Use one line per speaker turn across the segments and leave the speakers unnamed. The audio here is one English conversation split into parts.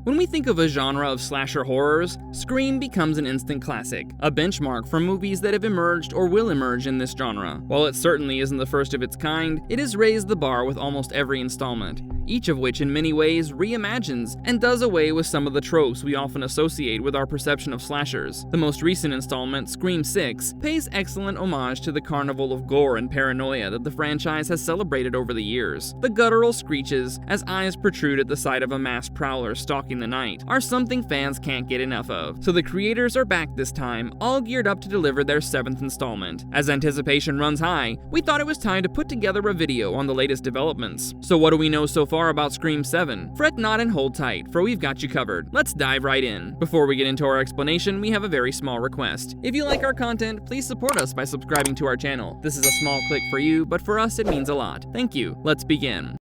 When we think of a genre of slasher horrors, Scream becomes an instant classic, a benchmark for movies that have emerged or will emerge in this genre. While it certainly isn't the first of its kind, it has raised the bar with almost every installment, each of which in many ways reimagines and does away with some of the tropes we often associate with our perception of slashers. The most recent installment, Scream 6, pays excellent homage to the carnival of gore and paranoia that the franchise has celebrated over the years. The guttural screeches, as eyes protrude at the sight of a masked prowler stalking the night, are something fans can't get enough of. So the creators are back this time, all geared up to deliver their 7th installment. As anticipation runs high, we thought it was time to put together a video on the latest developments. So what do we know so far about Scream 7? Fret not and hold tight, for we've got you covered. Let's dive right in. Before we get into our explanation, we have a very small request. If you like our content, please support us by subscribing to our channel. This is a small click for you, but for us it means a lot. Thank you. Let's begin.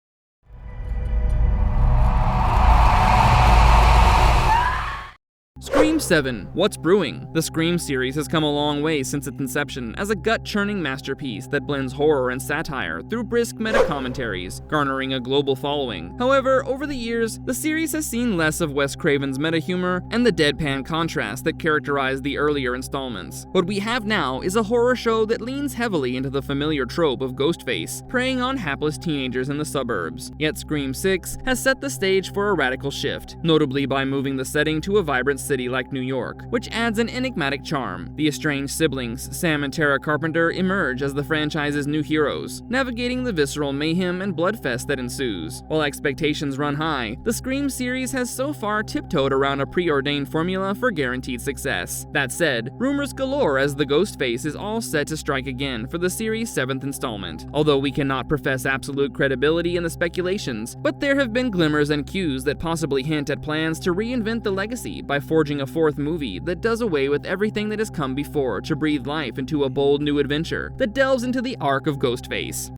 Scream 7. What's Brewing? The Scream series has come a long way since its inception as a gut-churning masterpiece that blends horror and satire through brisk meta-commentaries, garnering a global following. However, over the years, the series has seen less of Wes Craven's meta-humor and the deadpan contrast that characterized the earlier installments. What we have now is a horror show that leans heavily into the familiar trope of Ghostface, preying on hapless teenagers in the suburbs. Yet Scream 6 has set the stage for a radical shift, notably by moving the setting to a vibrant city like New York, which adds an enigmatic charm. The estranged siblings, Sam and Tara Carpenter, emerge as the franchise's new heroes, navigating the visceral mayhem and bloodfest that ensues. While expectations run high, the Scream series has so far tiptoed around a preordained formula for guaranteed success. That said, rumors galore as the Ghostface is all set to strike again for the series' 7th installment. Although we cannot profess absolute credibility in the speculations, but there have been glimmers and cues that possibly hint at plans to reinvent the legacy by forging a 4th movie that does away with everything that has come before to breathe life into a bold new adventure that delves into the arc of Ghostface.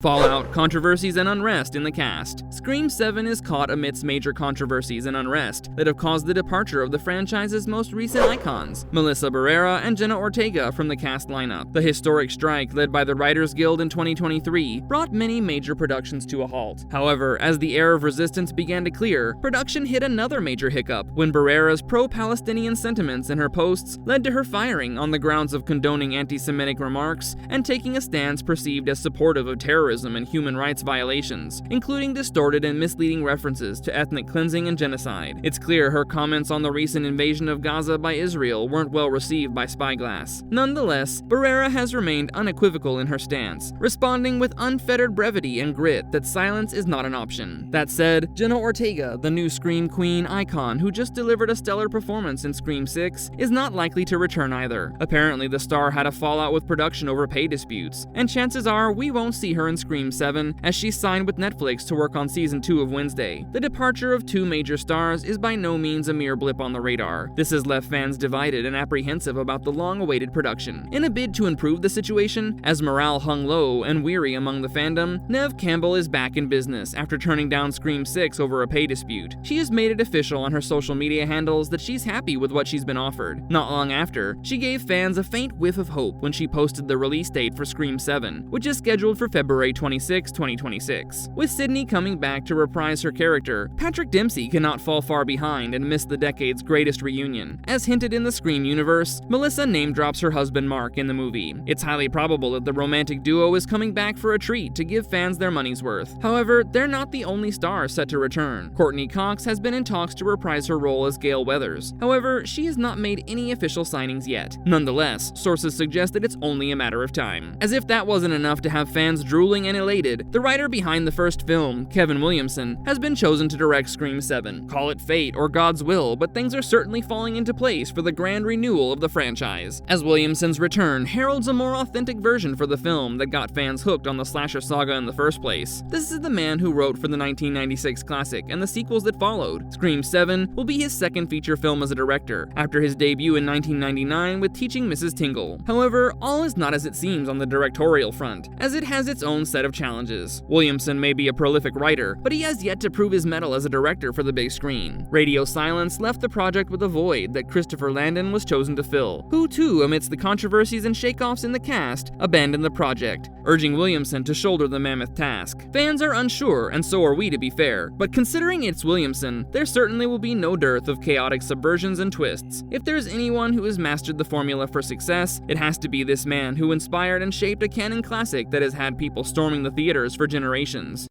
Fallout, controversies, and unrest in the cast. Scream 7 is caught amidst major controversies and unrest that have caused the departure of the franchise's most recent icons, Melissa Barrera and Jenna Ortega, from the cast lineup. The historic strike led by the Writers Guild in 2023 brought many major productions to a halt. However, as the air of resistance began to clear, production hit another major hiccup when Barrera's pro-Palestinian sentiments in her posts led to her firing on the grounds of condoning anti-Semitic remarks and taking a stance perceived as supportive of terrorism and human rights violations, including distorted and misleading references to ethnic cleansing and genocide. It's clear her comments on the recent invasion of Gaza by Israel weren't well received by Spyglass. Nonetheless, Barrera has remained unequivocal in her stance, responding with unfettered brevity and grit that silence is not an option. That said, Jenna Ortega, the new Scream Queen icon who just delivered a stellar performance in Scream 6, is not likely to return either. Apparently, the star had a fallout with production over pay disputes, and chances are we won't see her in Scream 7 as she signed with Netflix to work on Season 2 of Wednesday. The departure of 2 major stars is by no means a mere blip on the radar. This has left fans divided and apprehensive about the long-awaited production. In a bid to improve the situation, as morale hung low and weary among the fandom, Neve Campbell is back in business after turning down Scream 6 over a pay dispute. She has made it official on her social media handles that she's happy with what she's been offered. Not long after, she gave fans a faint whiff of hope when she posted the release date for Scream 7, which is scheduled for February 26, 2026. With Sydney coming back to reprise her character, Patrick Dempsey cannot fall far behind and miss the decade's greatest reunion. As hinted in the Scream universe, Melissa name-drops her husband Mark in the movie. It's highly probable that the romantic duo is coming back for a treat to give fans their money's worth. However, they're not the only star set to return. Courtney Cox has been in talks to reprise her role as Gale Weathers. However, she has not made any official signings yet. Nonetheless, sources suggest that it's only a matter of time. As if that wasn't enough to have fans drooling and elated, the writer behind the first film, Kevin Williamson, has been chosen to direct Scream 7. Call it fate or God's will, but things are certainly falling into place for the grand renewal of the franchise, as Williamson's return heralds a more authentic version for the film that got fans hooked on the slasher saga in the first place. This is the man who wrote for the 1996 classic and the sequels that followed. Scream 7 will be his second feature film as a director, after his debut in 1999 with Teaching Mrs. Tingle. However, all is not as it seems on the directorial front, as it has its own own set of challenges. Williamson may be a prolific writer, but he has yet to prove his mettle as a director for the big screen. Radio silence left the project with a void that Christopher Landon was chosen to fill, who too, amidst the controversies and shake-offs in the cast, abandoned the project, urging Williamson to shoulder the mammoth task. Fans are unsure, and so are we to be fair, but considering it's Williamson, there certainly will be no dearth of chaotic subversions and twists. If there's anyone who has mastered the formula for success, it has to be this man who inspired and shaped a canon classic that has had people storming the theaters for generations.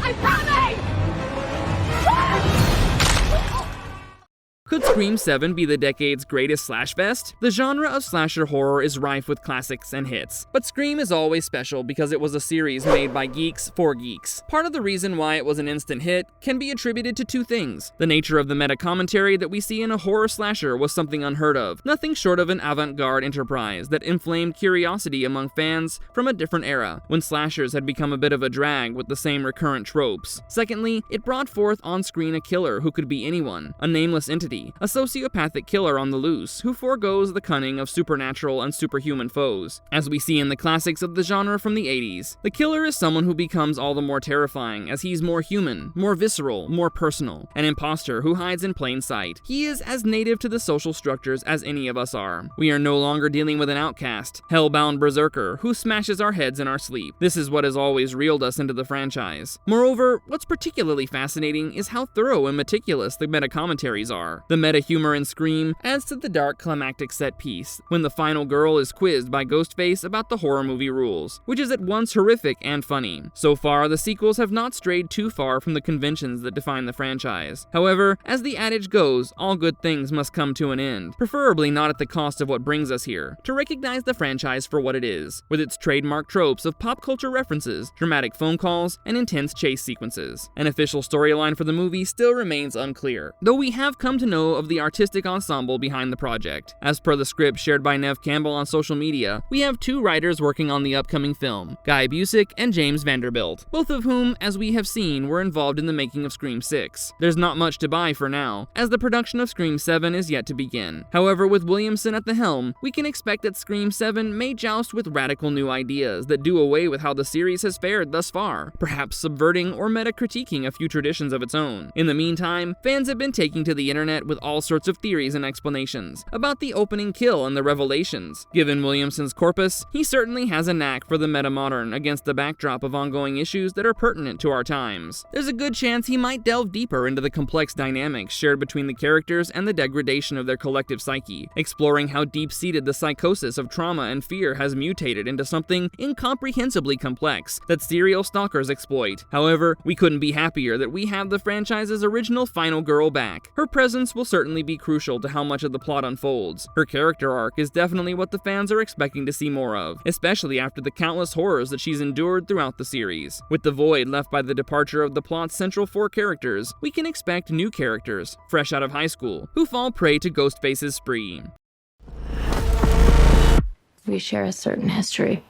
I promise!
Could Scream 7 be the decade's greatest slashfest? The genre of slasher horror is rife with classics and hits, but Scream is always special because it was a series made by geeks for geeks. Part of the reason why it was an instant hit can be attributed to two things. The nature of the meta-commentary that we see in a horror slasher was something unheard of, nothing short of an avant-garde enterprise that inflamed curiosity among fans from a different era, when slashers had become a bit of a drag with the same recurrent tropes. Secondly, it brought forth on-screen a killer who could be anyone, a nameless entity, a sociopathic killer on the loose who forgoes the cunning of supernatural and superhuman foes. As we see in the classics of the genre from the 80s, the killer is someone who becomes all the more terrifying as he's more human, more visceral, more personal, an imposter who hides in plain sight. He is as native to the social structures as any of us are. We are no longer dealing with an outcast, hell-bound berserker who smashes our heads in our sleep. This is what has always reeled us into the franchise. Moreover, what's particularly fascinating is how thorough and meticulous the meta-commentaries are. The meta-humor in Scream adds to the dark climactic set piece, when the final girl is quizzed by Ghostface about the horror movie rules, which is at once horrific and funny. So far, the sequels have not strayed too far from the conventions that define the franchise. However, as the adage goes, all good things must come to an end, preferably not at the cost of what brings us here, to recognize the franchise for what it is, with its trademark tropes of pop culture references, dramatic phone calls, and intense chase sequences. An official storyline for the movie still remains unclear, though we have come to know of the artistic ensemble behind the project. As per the script shared by Neve Campbell on social media, we have two writers working on the upcoming film, Guy Busick and James Vanderbilt, both of whom, as we have seen, were involved in the making of Scream 6. There's not much to buy for now, as the production of Scream 7 is yet to begin. However, with Williamson at the helm, we can expect that Scream 7 may joust with radical new ideas that do away with how the series has fared thus far, perhaps subverting or meta-critiquing a few traditions of its own. In the meantime, fans have been taking to the internet with all sorts of theories and explanations about the opening kill and the revelations. Given Williamson's corpus, he certainly has a knack for the meta-modern against the backdrop of ongoing issues that are pertinent to our times. There's a good chance he might delve deeper into the complex dynamics shared between the characters and the degradation of their collective psyche, exploring how deep-seated the psychosis of trauma and fear has mutated into something incomprehensibly complex that serial stalkers exploit. However, we couldn't be happier that we have the franchise's original final girl back. Her presence will certainly be crucial to how much of the plot unfolds. Her character arc is definitely what the fans are expecting to see more of, especially after the countless horrors that she's endured throughout the series. With the void left by the departure of the plot's central four characters, we can expect new characters, fresh out of high school, who fall prey to Ghostface's spree.
We share a certain history.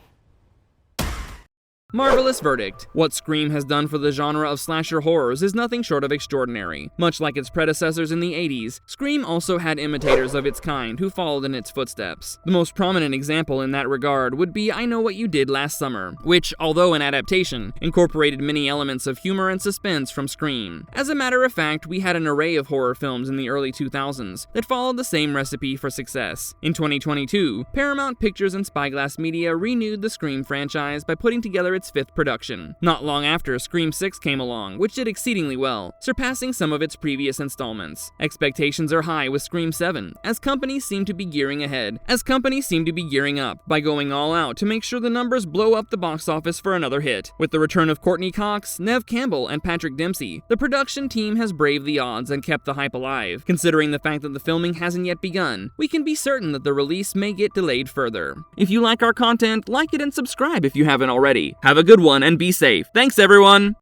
Marvelous verdict. What Scream has done for the genre of slasher horrors is nothing short of extraordinary. Much like its predecessors in the 80s, Scream also had imitators of its kind who followed in its footsteps. The most prominent example in that regard would be I Know What You Did Last Summer, which, although an adaptation, incorporated many elements of humor and suspense from Scream. As a matter of fact, we had an array of horror films in the early 2000s that followed the same recipe for success. In 2022, Paramount Pictures and Spyglass Media renewed the Scream franchise by putting together its fifth production. Not long after, Scream 6 came along, which did exceedingly well, surpassing some of its previous installments. Expectations are high with Scream 7, as companies seem to be gearing up by going all out to make sure the numbers blow up the box office for another hit. With the return of Courtney Cox, Neve Campbell, and Patrick Dempsey, the production team has braved the odds and kept the hype alive. Considering the fact that the filming hasn't yet begun, we can be certain that the release may get delayed further. If you like our content, like it and subscribe if you haven't already. Have a good one and be safe. Thanks, everyone!